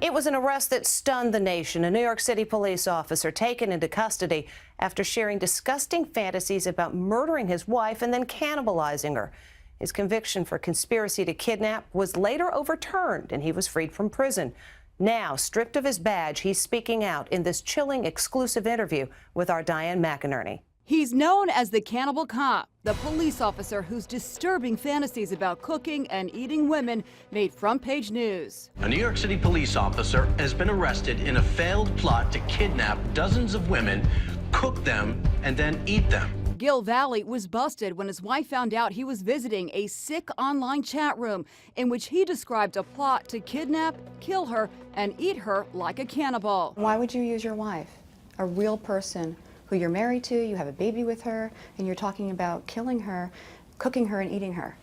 It was an arrest that stunned the nation. A New York City police officer taken into custody after sharing disgusting fantasies about murdering his wife and then cannibalizing her. His conviction for conspiracy to kidnap was later overturned and he was freed from prison. Now, stripped of his badge, he's speaking out in this chilling exclusive interview with our Diane McInerney. He's known as the Cannibal Cop, the police officer whose disturbing fantasies about cooking and eating women made front-page news. A New York City police officer has been arrested in a failed plot to kidnap dozens of women, cook them, and then eat them. Gil Valle was busted when his wife found out he was visiting a sick online chat room in which he described a plot to kidnap, kill her, and eat her like a cannibal. Why would you use your wife, a real person who you're married to, you have a baby with her, and you're talking about killing her, cooking her, and eating her?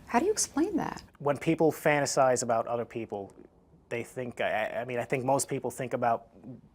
How do you explain that? When people fantasize about other people, they think, I think most people think about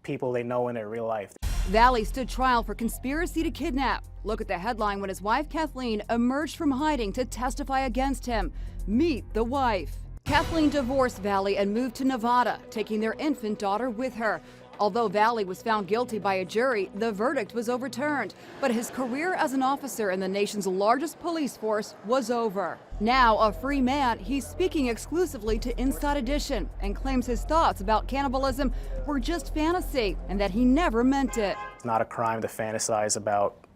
people they know in their real life. Valle stood trial for conspiracy to kidnap. Look at the headline when his wife Kathleen emerged from hiding to testify against him. Meet the wife. Kathleen divorced Valle and moved to Nevada, taking their infant daughter with her. Although Valle was found guilty by a jury, the verdict was overturned. But his career as an officer in the nation's largest police force was over. Now, a free man, he's speaking exclusively to Inside Edition and claims his thoughts about cannibalism were just fantasy and that he never meant it. It's not a crime to fantasize about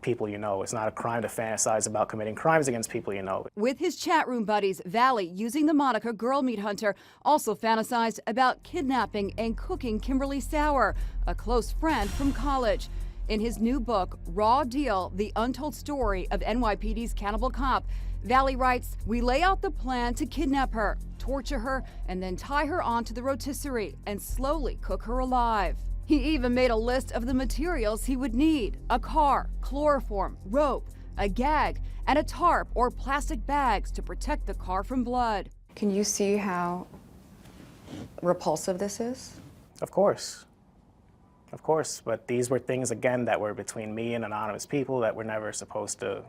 people you know. It's not a crime to fantasize about committing crimes against people you know. With his chat room buddies, Valle, using the moniker Girl Meat Hunter, also fantasized about kidnapping and cooking Kimberly Sauer, a close friend from college. In his new book, Raw Deal, The Untold Story of NYPD's Cannibal Cop, Valle writes, "We lay out the plan to kidnap her, torture her, and then tie her onto the rotisserie and slowly cook her alive." He even made a list of the materials he would need: a car, chloroform, rope, a gag, and a tarp or plastic bags to protect the car from blood. Can you see how repulsive this is? Of course, but these were things, again, that were between me and anonymous people that were never supposed to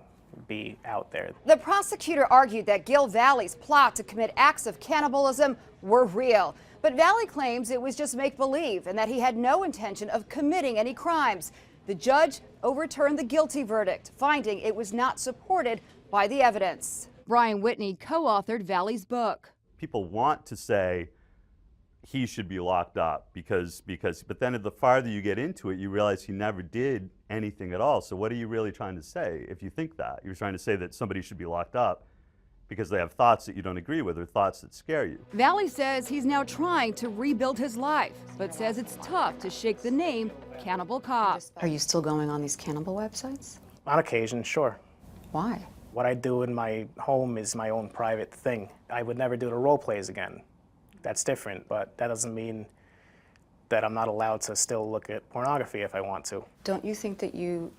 be out there. The prosecutor argued that Gil Valle's plot to commit acts of cannibalism were real. But Valle claims it was just make-believe and that he had no intention of committing any crimes. The judge overturned the guilty verdict, finding it was not supported by the evidence. Brian Whitney co-authored Valle's book. People want to say he should be locked up but then the farther you get into it, you realize he never did anything at all. So what are you really trying to say if you think that? You're trying to say that somebody should be locked up because they have thoughts that you don't agree with or thoughts that scare you. Valle says he's now trying to rebuild his life, but says it's tough to shake the name Cannibal Cop. Are you still going on these cannibal websites? On occasion, sure. Why? What I do in my home is my own private thing. I would never do the role plays again. That's different, but that doesn't mean that I'm not allowed to still look at pornography if I want to. Don't you think that you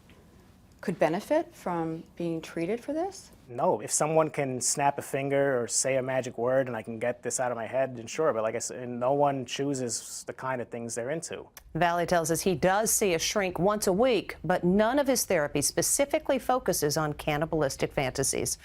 could benefit from being treated for this? No, if someone can snap a finger or say a magic word and I can get this out of my head, then sure, but like I said, no one chooses the kind of things they're into. Valle tells us he does see a shrink once a week, but none of his therapy specifically focuses on cannibalistic fantasies.